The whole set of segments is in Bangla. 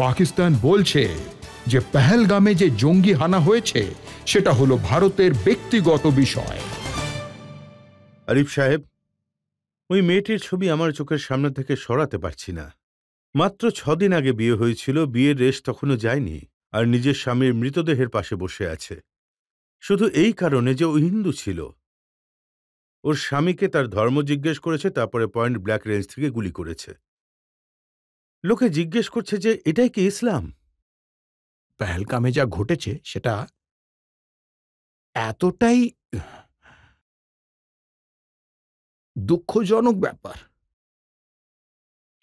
পাকিস্তান বলছে যে পেহেলগামে যে জঙ্গি হানা হয়েছে সেটা হলো ভারতের ব্যক্তিগত বিষয়। আরিফ সাহেব, ওই মেয়েটির ছবি আমার চোখের সামনে থেকে সরাতে পারছি না। মাত্র 6 দিন আগে বিয়ে হয়েছিল, বিয়ের রেশ তখনও যায়নি, আর নিজের স্বামীর মৃতদেহের পাশে বসে আছে শুধু এই কারণে যে ও হিন্দু ছিল। ওর স্বামীকে তার ধর্ম জিজ্ঞেস করেছে, তারপরে পয়েন্ট ব্ল্যাক রেঞ্জ থেকে গুলি করেছে। লোকে জিজ্ঞেস করছে যে এটাই কি ইসলাম? পেহেলগামে যা ঘটেছে সেটা এতটাই দুঃখজনক ব্যাপার।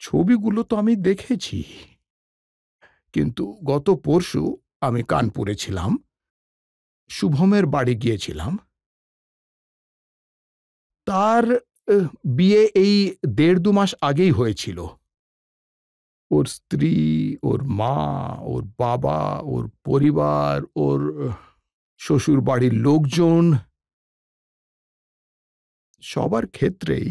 ছবিগুলো তো আমি দেখেছি, কিন্তু গত পরশু আমি কানপুরে ছিলাম, শুভমের বাড়ি গিয়েছিলাম। তার বিয়ে এই 1.5-2 মাস আগেই হয়েছিল। ওর স্ত্রী, ওর মা, ওর বাবা, ওর পরিবার, ওর শ্বশুর বাড়ির লোকজন, সবার ক্ষেত্রেই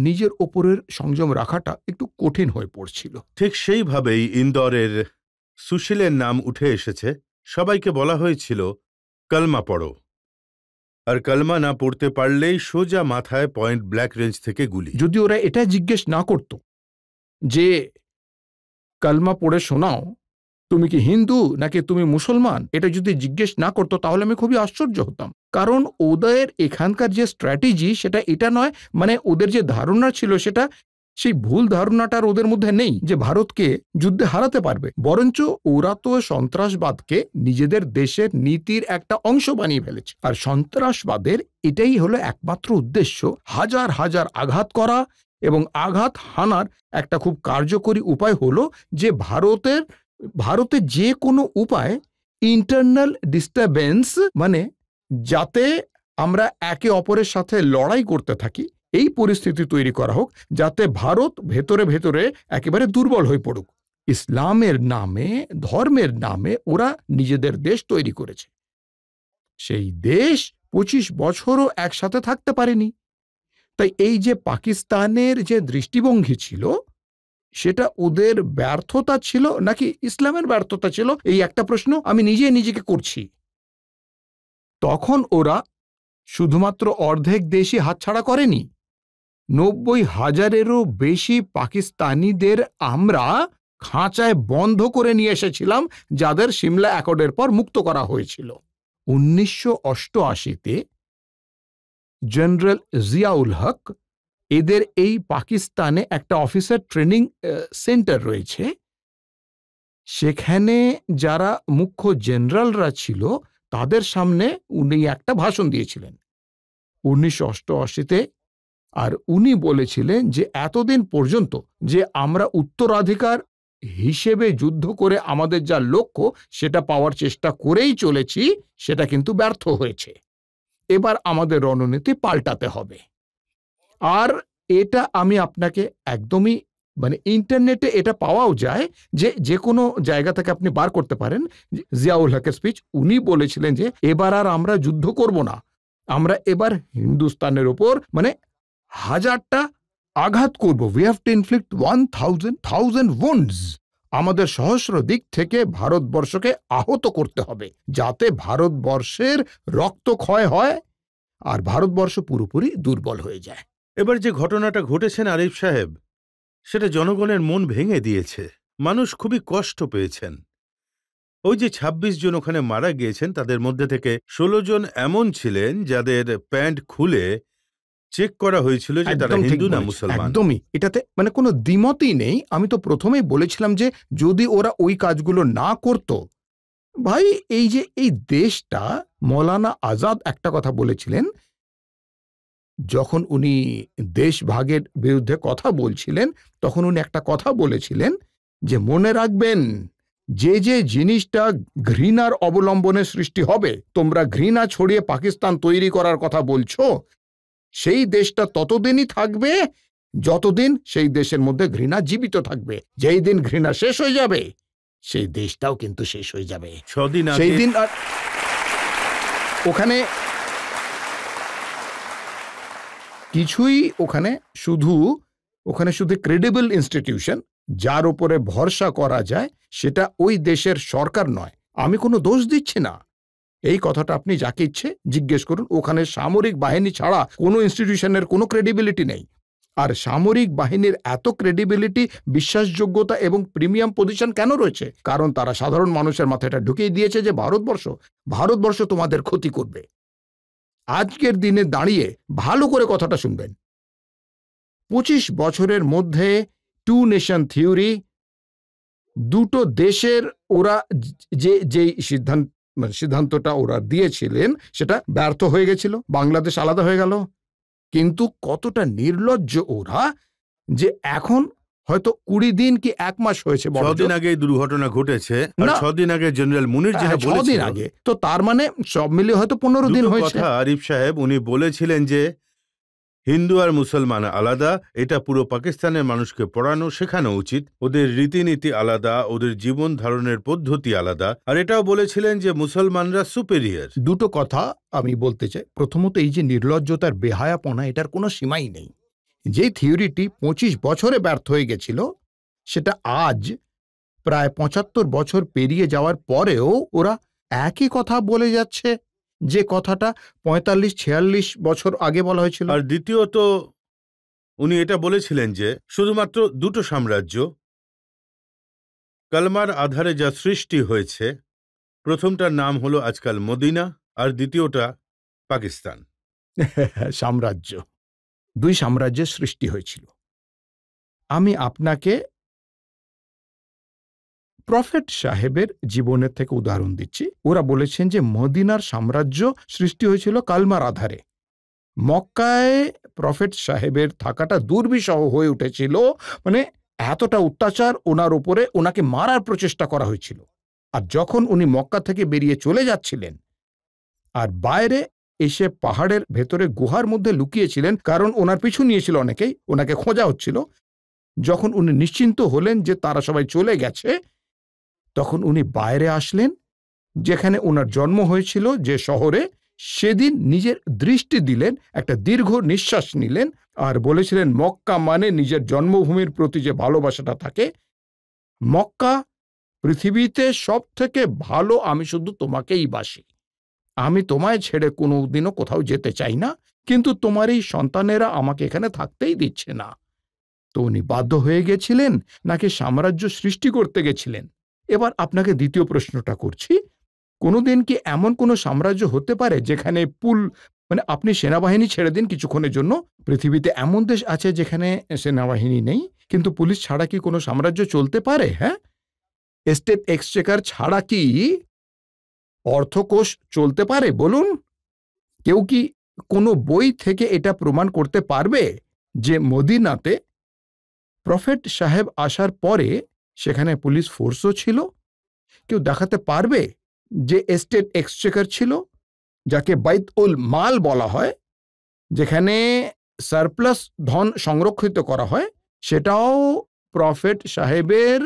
নিজের ওপরের সংযম রাখাটা একটু কঠিন হয়ে পড়ছিল। ঠিক সেইভাবেই ইন্দোরের সুশীলের নাম উঠে এসেছে। সবাইকে বলা হয়েছিল কলমা পড়ো, আর কলমা না পড়তে পারলেই সোজা মাথায় পয়েন্ট ব্ল্যাক রেঞ্জ থেকে গুলি। যদি ওরা এটা জিজ্ঞেস না করত যে কলমা পড়ে শোনাও, তুমি কি হিন্দু নাকি তুমি মুসলমান, এটা যদি জিজ্ঞেস না করতো তাহলে আমি খুবই আশ্চর্য হতাম। কারণ ওদের এখানকার যে স্ট্র্যাটেজি সেটা এটা নয়, মানে ওদের যে ধারণা ছিল সেটা, সেই ভুল ধারণাটার ওদের মধ্যে নেই যে ভারতকে যুদ্ধে হারাতে পারবে। বরঞ্চ ওরা তো সন্ত্রাসবাদকে নিজেদের দেশের নীতির একটা অংশ বানিয়ে ফেলেছে। আর সন্ত্রাসবাদের এটাই হলো একমাত্র উদ্দেশ্য, হাজার হাজার আঘাত করা, এবং আঘাত হানার একটা খুব কার্যকরী উপায় হলো যে ভারতের যে কোনো উপায় ইন্টারনাল ডিস্টারবেন্স, মানে যাতে আমরা একে অপরের সাথে লড়াই করতে থাকি, এই পরিস্থিতি তৈরি করা হোক যাতে ভারত ভেতরে ভেতরে একেবারে দুর্বল হয়ে পড়ুক। ইসলামের নামে, ধর্মের নামে ওরা নিজেদের দেশ তৈরি করেছে। সেই দেশ 25 বছরও একসাথে থাকতে পারেনি। তাই এই যে পাকিস্তানের যে দৃষ্টিভঙ্গি ছিল, সেটা ওদের ব্যর্থতা ছিল নাকি ইসলামের ব্যর্থতা ছিল, এই একটা প্রশ্ন আমি নিজেকে করছি। তখন ওরা শুধুমাত্র অর্ধেক দেশই হাতছাড়া করেনি, 90,000-এরও বেশি পাকিস্তানিদের আমরা খাঁচায় বন্ধ করে নিয়ে এসেছিলাম, যাদের সিমলা অ্যাকর্ডের পর মুক্ত করা হয়েছিল। 1988-তে জেনারেল জিয়াউল হক, এদের এই পাকিস্তানে একটা অফিসার ট্রেনিং সেন্টার রয়েছে, সেখানে যারা মুখ্য জেনারেলরা ছিল তাদের সামনে উনি একটা ভাষণ দিয়েছিলেন 1988-তে। আর উনি বলেছিলেন যে এতদিন পর্যন্ত যে আমরা উত্তরাধিকার হিসেবে যুদ্ধ করে আমাদের যা লক্ষ্য সেটা পাওয়ার চেষ্টা করেই চলেছি, সেটা কিন্তু ব্যর্থ হয়েছে। এবার আমাদের রণনীতি পাল্টাতে হবে। আর এটা আমি আপনাকে একদমই, মানে ইন্টারনেটে এটা পাওয়াও যায়, যে কোনো জায়গা থেকে আপনি বার করতে পারেন। জিয়াউল হকের স্পিচ, উনি বলেছিলেন যে এবার আর আমরা যুদ্ধ করব না, আমরা এবার হিন্দুস্তানের ওপর মানে 1000টা আঘাত করব। We have to inflict 1000 wounds। আমাদের সহস্র দিক থেকে ভারতবর্ষকে আহত করতে হবে, যাতে ভারতবর্ষের রক্তক্ষয় হয় আর ভারতবর্ষ পুরোপুরি দুর্বল হয়ে যায়। এবার যে ঘটনাটা ঘটেছেন আরিফ সাহেব, সেটা জনগণের মন ভেঙে দিয়েছে। মানুষ খুবই কষ্ট পেয়েছেন। ওই যে 26 জন ওখানে মারা গিয়েছেন, তাদের মধ্যে থেকে 16 জন এমন ছিলেন যাদের প্যান্ট খুলে চেক করা হয়েছিল যে তারা হিন্দু না মুসলমান। একদমই, এটাতে মানে কোনো দ্বিমতই নেই। আমি তো প্রথমেই বলেছিলাম যে যদি ওরা ওই কাজগুলো না করত, ভাই এই যে এই দেশটা, মৌলানা আজাদ একটা কথা বলেছিলেন যখন উনি দেশভাগের বিরুদ্ধে কথা বলছিলেন, তখন উনি একটা কথা বলেছিলেন যে মনে রাখবেন, যে যে জিনিসটা ঘৃণার অবলম্বনে সৃষ্টি হবে, তোমরা ঘৃণা ছড়িয়ে পাকিস্তান তৈরি করার কথা বলছো, সেই দেশটা ততদিনই থাকবে যতদিন সেই দেশের মধ্যে ঘৃণা জীবিত থাকবে। যেই দিন ঘৃণা শেষ হয়ে যাবে, সেই দেশটাও কিন্তু শেষ হয়ে যাবে। সেই দিন আর ওখানে কিছুই, ওখানে শুধু ক্রেডিবল ইনস্টিটিউশন, যার উপরে ভরসা করা যায় সেটা ওই দেশের সরকার নয়। আমি কোনো দোষ দিচ্ছি না, এই কথাটা আপনি যাকে ইচ্ছে জিজ্ঞেস করুন। ওখানে সামরিক বাহিনী ছাড়া কোনো ইনস্টিটিউশনের কোনো ক্রেডিবিলিটি নেই। আর সামরিক বাহিনীর এত ক্রেডিবিলিটি, বিশ্বাসযোগ্যতা এবং প্রিমিয়াম পজিশন কেন রয়েছে? কারণ তারা সাধারণ মানুষের মাথায় এটা ঢুকিয়ে দিয়েছে যে ভারতবর্ষ তোমাদের ক্ষতি করবে। আজকের দিনে দাঁড়িয়ে ভালো করে কথাটা শুনবেন, 25 বছরের মধ্যে টু নেশন থিওরি, দুটো দেশের ওরা যে সিদ্ধান্তটা ওরা দিয়েছিলেন সেটা ব্যর্থ হয়ে গেছিল, বাংলাদেশ আলাদা হয়ে গেল। কিন্তু কতটা নির্লজ্জ ওরা যে এখন হয়তো 20 দিন কি 1 মাস হয়েছে, 6 দিন আগে দুর্ঘটনা ঘটেছে, আর 6 দিন আগে জেনারেল মুনির যেটা বলেছিলেন 6 দিন আগে, তো তার মানে সব মিলিয়ে হয়তো 15 দিন হয়েছে। কথা আরিফ সাহেব উনি বলেছিলেন যে হিন্দু আর মুসলমান আলাদা, এটা পুরো পাকিস্তানের মানুষকে পড়ানো শেখানো উচিত, ওদের রীতিনীতি আলাদা, ওদের জীবন ধারণের পদ্ধতি আলাদা, আর এটাও বলেছিলেন যে মুসলমানরা সুপেরিয়র। দুটো কথা আমি বলতে চাই। প্রথমত, এই যে নির্লজ্জতার বেহায়াপনা, এটার কোনো সীমাই নেই। যে থিওরিটি 25 বছরে ব্যর্থ হয়ে গেছিল, সেটা আজ প্রায় 75 বছর পেরিয়ে যাওয়ার পরেও ওরা একই কথা বলে যাচ্ছে, যে কথাটা 45-46 বছর আগে বলা হয়েছিল। আর দ্বিতীয়ত উনি এটা বলেছিলেন যে শুধুমাত্র দুটো সাম্রাজ্য কালমার আধারে যা সৃষ্টি হয়েছে, প্রথমটার নাম হলো আজকাল মদিনা, আর দ্বিতীয়টা পাকিস্তান। সাম্রাজ্য, 2 সাম্রাজ্যের সৃষ্টি হয়েছিল। আমি আপনাকে প্রফেট সাহেবের জীবনের থেকে উদাহরণ দিচ্ছি। ওরা বলেছেন যে মদিনার সাম্রাজ্য সৃষ্টি হয়েছিল কালমার আধারে। মক্কায় প্রফেট সাহেবের থাকাটা দুর্বিষহ হয়ে উঠেছিল, মানে এতটা অত্যাচার ওনার উপরে, ওনাকে মারার প্রচেষ্টা করা হয়েছিল। আর যখন উনি মক্কা থেকে বেরিয়ে চলে যাচ্ছিলেন আর বাইরে এসে পাহাড়ের ভেতরে গুহার মধ্যে লুকিয়েছিলেন, কারণ ওনার পিছু নিয়েছিল অনেকেই, ওনাকে খোঁজা হচ্ছিল। যখন উনি নিশ্চিন্ত হলেন যে তারা সবাই চলে গেছে, তখন উনি বাইরে আসলেন, যেখানে ওনার জন্ম হয়েছিল যে শহরে। সেদিন নিজের দৃষ্টি দিলেন, একটা দীর্ঘ নিঃশ্বাস নিলেন, আর বলেছিলেন, মক্কা মানে নিজের জন্মভূমির প্রতি যে ভালোবাসাটা থাকে, মক্কা পৃথিবীতে সব থেকে ভালো, আমি শুধু তোমাকেই বাসি, আমি তোমায় ছেড়ে কোনোদিনও কোথাও যেতে চাই না, কিন্তু তোমার এই সন্তানেরা আমাকে এখানে থাকতেই দিচ্ছে না। তো উনি বাধ্য হয়ে গেছিলেন নাকি সাম্রাজ্য সৃষ্টি করতে গেছিলেন? এবার আপনাকে দ্বিতীয় প্রশ্নটা করছি, কোনোদিন কি এমন কোনো সাম্রাজ্য হতে পারে যেখানে মানে আপনি সেনাবাহিনী ছেড়ে দিন কিছুক্ষণের জন্য, পৃথিবীতে এমন দেশ আছে যেখানে সেনাবাহিনী নেই, কিন্তু পুলিশ ছাড়া কি কোনো সাম্রাজ্য চলতে পারে? হ্যাঁ, স্টেট এক্সচেকার ছাড়া কি অর্থকোষ চলতে পারে বলুন? কেউ কি কোনো বই থেকে এটা প্রমাণ করতে পারবে যে মদিনাতে প্রফেট সাহেব আসার পরে সেখানে পুলিশ ফোর্সও ছিল? কেউ দেখাতে পারবে যে স্টেট এক্সচেকার ছিল, যাকে বাইত উল মাল বলা হয়, যেখানে সারপ্লাস ধন সংরক্ষিত করা হয়, সেটাও প্রফেট সাহেবের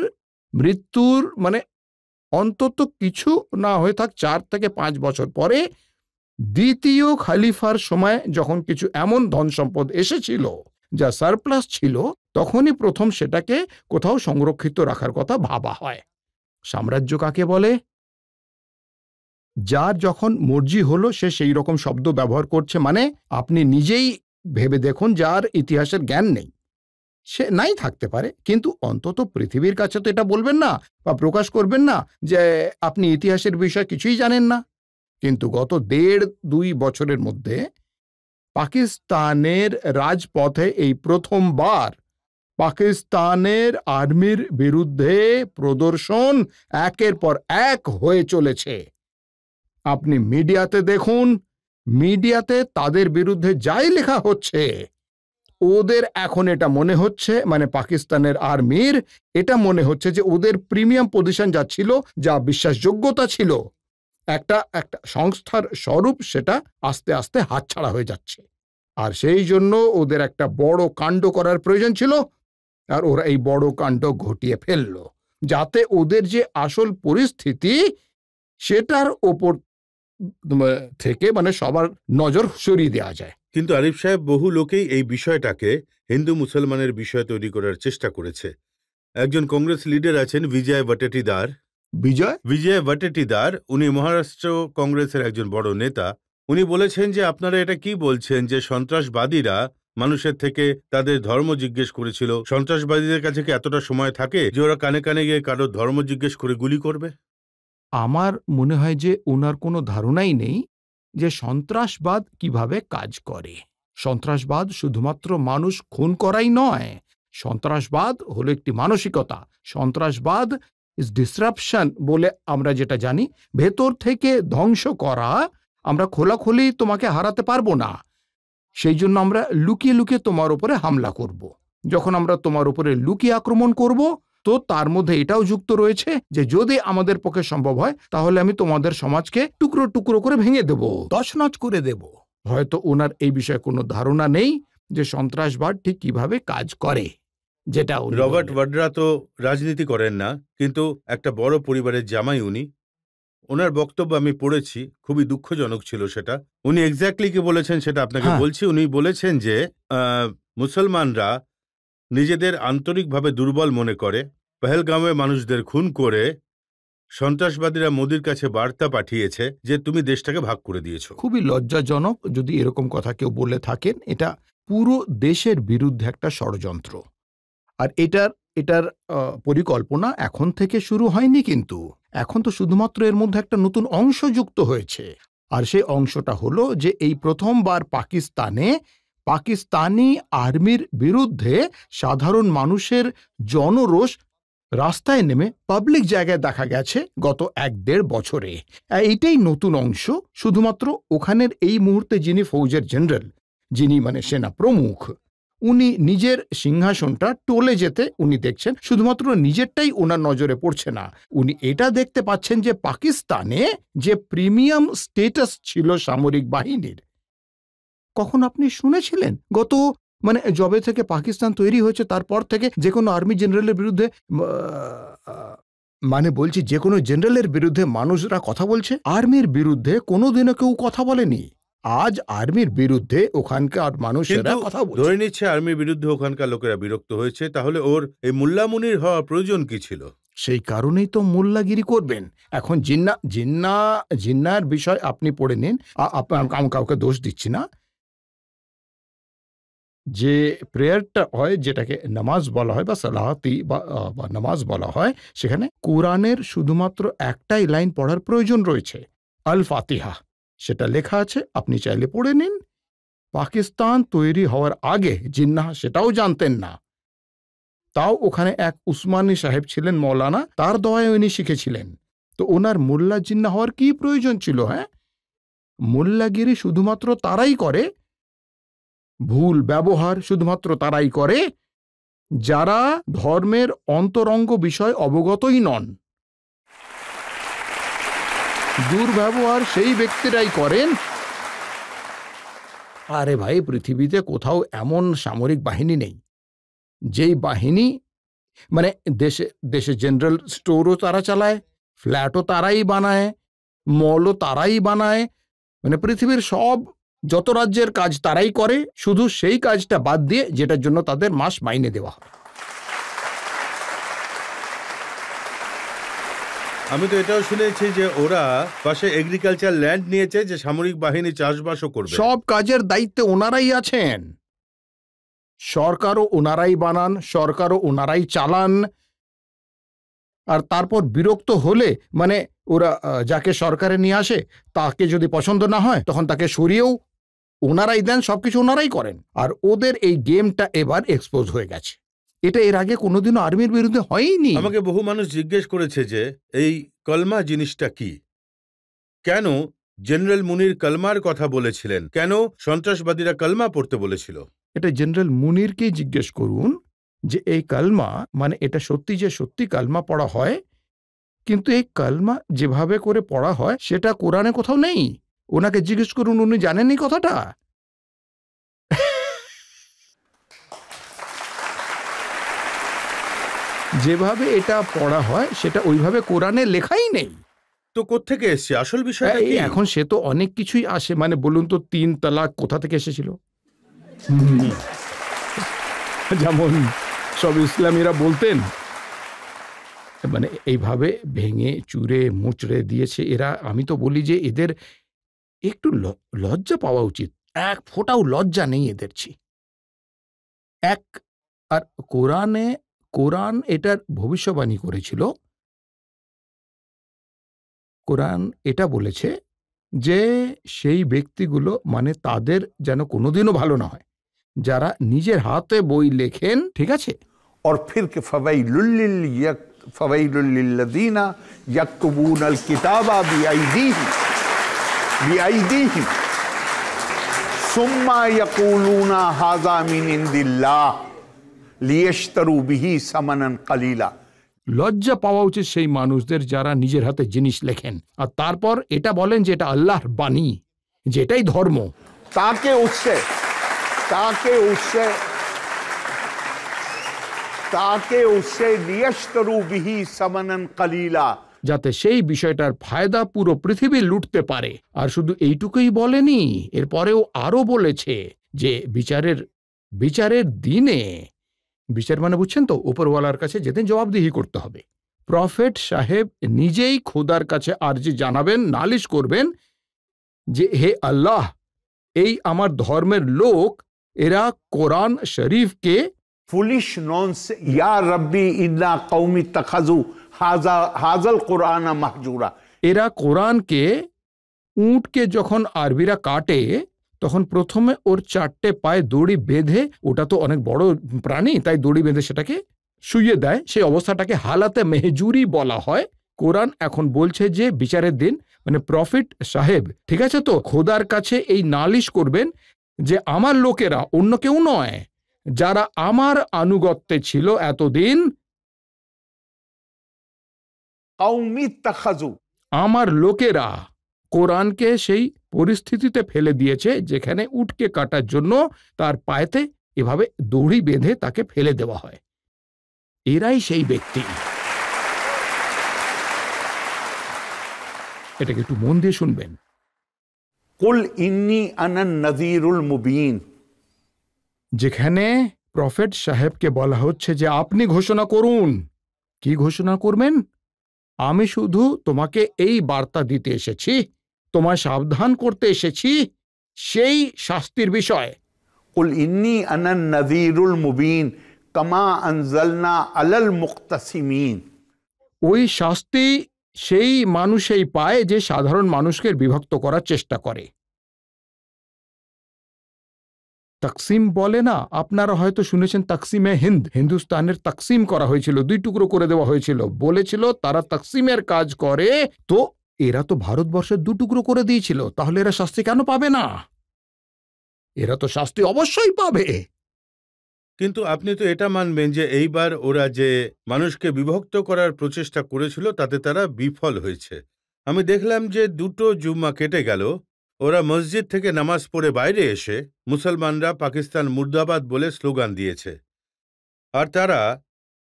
মৃত্যুর মানে অন্তত কিছু না হয়ে থাক 4 থেকে 5 বছর পরে দ্বিতীয় খালিফার সময় যখন কিছু এমন ধন সম্পদ এসেছিল যা সারপ্লাস ছিল, তখনই প্রথম সেটাকে কোথাও সংরক্ষিত রাখার কথা ভাবা হয়। সাম্রাজ্য কাকে বলে? যার যখন মর্জি হলো সে সেই রকম শব্দ ব্যবহার করছে, মানে আপনি নিজেই ভেবে দেখুন, যার ইতিহাসের জ্ঞান নেই, সে নাই থাকতে পারে, কিন্তু অন্তত পৃথিবীর কাছে তো এটা বলবেন না বা প্রকাশ করবেন না যে আপনি ইতিহাসের বিষয়ে কিছুই জানেন না। কিন্তু গত 1.5-2 বছরের মধ্যে পাকিস্তানের রাজপথে এই প্রথমবার পাকিস্তানের আর্মির বিরুদ্ধে প্রদর্শন একের পর এক হয়ে চলেছে। আপনি মিডিয়াতে দেখুন, মিডিয়াতে তাদের বিরুদ্ধে যাই লেখা হচ্ছে, ওদের এখন এটা মনে হচ্ছে, মানে পাকিস্তানের আর্মির এটা মনে হচ্ছে যে ওদের প্রিমিয়াম পজিশন যা ছিল, যা বিশ্বাসযোগ্যতা ছিল একটা সংস্থার স্বরূপ, সেটা আস্তে আস্তে হাতছাড়া হয়ে যাচ্ছে। আর সেই জন্য ওদের একটা বড় কাণ্ড করার প্রয়োজন ছিল, আর ওরা এই বড় কাণ্ড ঘটিয়ে ফেলল, যাতে ওদের যে আসল পরিস্থিতি সেটার ওপর থেকে মানে সবার নজর সরিয়ে দেওয়া যায়। কিন্তু আরিফ সাহেব, বহু লোকেই এই বিষয়টাকে হিন্দু মুসলমানের বিষয় তৈরি করার চেষ্টা করেছে। একজন কংগ্রেস লিডার আছেন বিজয় বটেটিদার। বিজয় বটেটিদার উনি মহারাষ্ট্র কংগ্রেসের একজন বড় নেতা। উনি বলেছেন যে আপনারা এটা কি বলছেন যে সন্ত্রাসবাদীরা মানুষের থেকে তাদের ধর্ম জিজ্ঞেস করেছিল। সন্ত্রাসবাদীদের কাছে কি এতটা সময় থাকে যে ওরা কানে কানে গিয়ে কারো ধর্ম জিজ্ঞেস করে গুলি করবে? আমার মনে হয় যে ওনার কোনো ধারণাই নেই যে সন্ত্রাসবাদ কিভাবে কাজ করে। সন্ত্রাসবাদ শুধুমাত্র মানুষ খুন করাই নয়, সন্ত্রাসবাদ হলো একটি মানসিকতা। সন্ত্রাসবাদ ইজ ডিসরাপশন বলে আমরা যেটা জানি, ভেতর থেকে ধ্বংস করা। আমরা খোলাখুলি তোমাকে হারাতে পারবো না, সেই জন্য আমরা লুকিয়ে লুকিয়ে তোমার উপরে হামলা করব। যখন আমরা তোমার উপরে লুকিয়ে আক্রমণ করব, তো তার মধ্যে এটাও যুক্ত রয়েছে যে যদি আমাদের পক্ষে সম্ভব হয় তাহলে আমি তোমাদের সমাজকে টুকরো টুকরো করে ভেঙে দেব, তছনছ করে দেব। হয়তো ওনার এই বিষয়ে কোনো ধারণা নেই যে সন্ত্রাসবাদ ঠিক কিভাবে কাজ করে। যেটা রবার্ট ওয়াড্রা তো রাজনীতি করেন না, কিন্তু একটা বড় পরিবারের জামাই উনি। ওনার বক্তব্য আমি পড়েছি, খুবই দুঃখজনক ছিল সেটা। উনি এক্স্যাক্টলি কি বলেছেন সেটা আপনাকে বলছি। উনি বলেছেন যে মুসলমানরা নিজেদের আন্তরিকভাবে দুর্বল মনে করে, পহেলগাঁওয়ে মানুষদের খুন করে সন্ত্রাসবাদীরা মোদির কাছে বার্তা পাঠিয়েছে যে তুমি দেশটাকে ভাগ করে দিয়েছো। খুবই লজ্জাজনক যদি এরকম কথা কেউ বলে থাকেন। এটা পুরো দেশের বিরুদ্ধে একটা ষড়যন্ত্র। আর এটার পরিকল্পনা এখন থেকে শুরু হয়নি, কিন্তু এখন তো শুধুমাত্র এর মধ্যে একটা নতুন অংশ যুক্ত হয়েছে। আর সেই অংশটা হলো যে এই প্রথমবার পাকিস্তানি আর্মির বিরুদ্ধে সাধারণ মানুষের জনরোষ রাস্তায় নেমে পাবলিক জায়গায় দেখা গেছে গত 1-1.5 বছরে। এইটাই নতুন অংশ। শুধুমাত্র ওখানের এই মুহূর্তে যিনি ফৌজের জেনারেল, যিনি মানে সেনা প্রমুখ, উনি নিজের সিংহাসনটা টলে যেতে উনি দেখছেন। শুধুমাত্র নিজেরটাই ওনার নজরে পড়ছে না, উনি এটা দেখতে পাচ্ছেন যে পাকিস্তানে যে প্রিমিয়াম স্টেটাস ছিল সামরিক বাহিনীর, কখন আপনি শুনেছিলেন? গত জবে থেকে পাকিস্তান তৈরি হয়েছে তারপর থেকে যে কোনো আর্মি জেনারেলের বিরুদ্ধে বলছি যে কোনো জেনারেলের বিরুদ্ধে মানুষরা কথা বলছে, আর্মির বিরুদ্ধে কোনোদিনও কেউ কথা বলেনি। আজ আর্মির বিরুদ্ধে ওখানকার মানুষেরা কথা বলছে। ধরে নিচ্ছে আর্মির বিরুদ্ধে ওখানকার লোকেরা বিরক্ত হয়েছে, তাহলে ওর এই মোল্লা মুনির হওয়ার প্রয়োজন কি ছিল? সেই কারণেই তো মোল্লাগিরি করবেন। এখন জিন্নার বিষয় আপনি পড়ে নিন। আমি কাউকে দোষ দিচ্ছি না। যে প্রেয়ারটা হয়, যেটাকে নামাজ বলা হয় বা সালাহাতি বা নামাজ বলা হয়, সেখানে কোরআনের শুধুমাত্র একটাই লাইন পড়ার প্রয়োজন রয়েছে, আল ফাতিহা। সেটা লেখা আছে, আপনি চাইলে পড়ে নিন। পাকিস্তান তৈরি হওয়ার আগে জিন্নাহ সেটাও জানতেন না, তাও ওখানে এক উসমানী সাহেব ছিলেন মৌলানা, তার দোয়ায় উনি শিখেছিলেন। তো ওনার মোল্লা জিন্নাহ হওয়ার কি প্রয়োজন ছিল? মোল্লাগিরি শুধুমাত্র তারাই করে, ভুল ব্যবহার শুধুমাত্র তারাই করে যারা ধর্মের অন্তরঙ্গ বিষয় অবগতই নন। দুর্ব্যবহার সেই ব্যক্তিরাই করেন। আরে ভাই, পৃথিবীতে কোথাও এমন সামরিক বাহিনী নেই যেই বাহিনী দেশে জেনারেল স্টোরও তারা চালায়, ফ্ল্যাটও তারাই বানায়, মলও তারাই বানায়। পৃথিবীর সব যত রাজ্যের কাজ তারাই করে, শুধু সেই কাজটা বাদ দিয়ে যেটার জন্য তাদের মাস মাইনে দেওয়া হয়। আমি তো এটাও শুনেছি যে ওরা পাশে এগ্রিকালচার ল্যান্ড নিয়েছে, যে সামরিক বাহিনী চাষবাসও করবে। সব কাজের দায়িত্বে ওনারাই আছেন। সরকারও ওনারাই বানান, সরকারও ওনারাই চালান। আর তারপর বিরক্ত হলে ওরা যাকে সরকারে নিয়ে আসে, তাকে যদি পছন্দ না হয় তখন তাকে সরিয়েও ওনারাই দেন, সবকিছু ওনারাই করেন। আর ওদের এই গেমটা এবার এক্সপোজ হয়ে গেছে। এটা এর আগে কোনোদিনও আর্মির বিরুদ্ধে হয়নি। আমাকে বহু মানুষ জিজ্ঞেস করেছে যে এই কলমা জিনিসটা কি, কেন জেনারেল মুনির কলমার কথা বলেছিলেন, কেন সন্ত্রাসবাদীরা কলমা পড়তে বলেছিল। এটা জেনারেল মুনিরকেই জিজ্ঞেস করুন যে এই কালমা এটা সত্যি কালমা পড়া হয়, কিন্তু এই কালমা যেভাবে করে পড়া হয় সেটা কোরআনে কোথাও নেই। ওনাকে জিজ্ঞেস করুন, উনি জানেনই কথাটা। যেভাবে এটা পড়া হয় সেটা ওইভাবে কোরআনে লেখাই নেই। তো কোত্থেকে এসছে আসল বিষয়টা কি? এখন সে তো অনেক কিছুই আসে। বলুন তো 3 তালাক কোথা থেকে এসেছিল? যেমন সব ইসলামীরা বলতেন মানে এইভাবে ভেঙে চুরে মুচড়ে দিয়েছে এরা। আমি তো বলি যে এদের একটু লজ্জা পাওয়া উচিত। এক ফোঁটাও লজ্জা নেই এদের এক। আর কোরআন এটার ভবিষ্যবাণী করেছিল। কোরআন এটা বলেছে যে সেই ব্যক্তিগুলো মানে তাদের যেন কোনোদিনও ভালো না হয় যারা নিজের হাতে বই লেখেন, ঠিক আছে। और फिर के फवैलुल लिल्लज़ीना यक्तुबूनल किताबा बिअयदीहिम सुम्मा यक़ूलूना हाज़ा मिन इंदिल्लाह लियश्तरू बिही समनन कलीला। লজ্জা পাওয়া উচিত সেই মানুষদের যারা নিজের হাতে জিনিস লেখেন আর তারপর এটা বলেন যে এটা আল্লাহর বাণী, যেটাই ধর্ম, ताकि उससे लियश्तरू बिही समनन कलीला, যাতে সেই বিষয়টার ফায়দা পুরো পৃথিবী লুটতে পারে। আর শুধু এইটুকুই বলেনি, এরপরেও আরো বলেছে যে বিচারের দিনে, বিচার মানে বুঝছেন তো, উপরওয়ালার কাছে যেদিন জবাবদিহি করতে হবে, প্রফেট সাহেব নিজেই খোদার কাছে আরজি জানাবেন, নালিশ করবেন যে হে আল্লাহ, এই আমার ধর্মের লোক এরা কোরআন শরীফকে ফুলিশ ননস ইয়া রব্বি ইন্না কওমি তাখাযু হাযাল কুরআনা মাহজুরা, এরা কোরআনকে, উটকে যখন আরবিরা কাটে তখন প্রথমে ওর 4টে পায়ে দড়ি বেঁধে, ওটা তো অনেক বড় প্রাণী তাই দড়ি বেঁধে সেটাকে শুইয়ে দেয়, সেই অবস্থাটাকে হালাতে মেহজুরি বলা হয়। কোরআন এখন বলছে যে বিচারের দিন মানে প্রফেট সাহেব, ঠিক আছে তো, খোদার কাছে এই নালিশ করবেন যে আমার লোকেরা, অন্য কেউ নয়, যারা আমার আনুগত্যে ছিল এতদিন, কওমি তাখাযু, আমার লোকেরা কোরআনকে সেই পরিস্থিতিতে ফেলে দিয়েছে যেখানে উটকে কাটার জন্য তার পায়েতে এভাবে দড়ি বেঁধে তাকে ফেলে দেওয়া হয়। এরাই সেই ব্যক্তি। এটাকে একটু মন দিয়ে শুনবেন। কুল ইন্নী আনান নাযীরুল মুবিন, যেখানে প্রফেট সাহেবকে বলা হচ্ছে যে আপনি ঘোষণা করুন। কি ঘোষণা করবেন? আমি শুধু তোমাকে এই বার্তা দিতে এসেছি, তোমায় সাবধান করতে এসেছি সেই শাস্তির বিষয়। কুল ইন্নী আনান নাযীরুল মুবিন কামা আনজালনা আলাল মুক্তাসিমিন, ওই শাস্তি সেই মানুষই পায় যে সাধারণ মানুষকে বিভক্ত করার চেষ্টা করে। তাকসিম বলে না, আপনারা হয়তো শুনেছেন তাকসিমে হিন্দ, হিন্দুস্তানের তাকসিম করা হয়েছিল, 2 টুকরো করে দেওয়া হয়েছিল, বলেছিল তারা তাকসিমের কাজ করে, তো এরা তো ভারতবর্ষের 2 টুকরো করে দিয়েছিল, তাহলে এরা শাস্তি কেন পাবে না? এরা তো শাস্তি অবশ্যই পাবে। কিন্তু আপনি তো এটা মানবেন যে এইবার ওরা যে মানুষকে বিভক্ত করার প্রচেষ্টা করেছিল তাতে তারা বিফল হয়েছে। আমি দেখলাম যে 2টো জুম্মা কেটে গেল, ওরা মসজিদ থেকে নামাজ পড়ে বাইরে এসে মুসলমানরা পাকিস্তান মুর্দাবাদ বলে স্লোগান দিয়েছে, আর তারা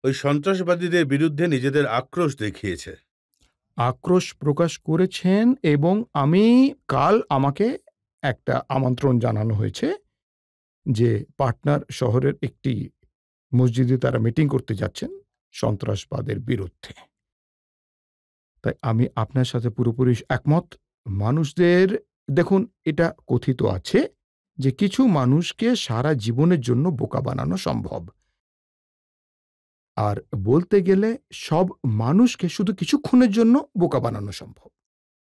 ওই সন্ত্রাসবাদীদের বিরুদ্ধে নিজেদের আক্রোশ দেখিয়েছে। আক্রোশ প্রকাশ করেছেন এবং আমাকে একটা আমন্ত্রণ জানানো হয়েছে যে পাটনার শহরের একটি মসজিদে তারা মিটিং করতে যাচ্ছেন সন্ত্রাসবাদের বিরুদ্ধে। তাই আমি আপনার সাথে পুরোপুরি একমত। মানুষদের দেখুন, এটা কথিত আছে যে কিছু মানুষকে সারা জীবনের জন্য বোকা বানানো সম্ভব, আর বলতে গেলে সব মানুষকে শুধু কিছুক্ষণের জন্য বোকা বানানো সম্ভব,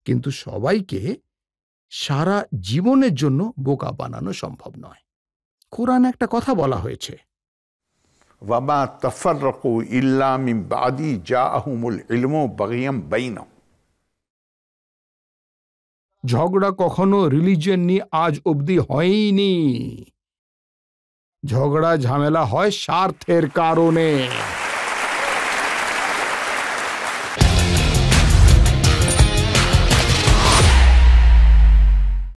কিন্তু সবাইকে সারা জীবনের জন্য বোকা বানানো সম্ভব নয়। কোরআনে একটা কথা বলা হয়েছে, ওয়ামা তাফাররাকু ইল্লা মিন বাদি জাআহুমুল ইলমু বাগিয়াম বাইনাহুম, ঝগড়া কখনো রিলিজিয়ন নিয়ে আজ অবধি হয়নি। ঝগড়া ঝামেলা হয় স্বার্থের কারণে।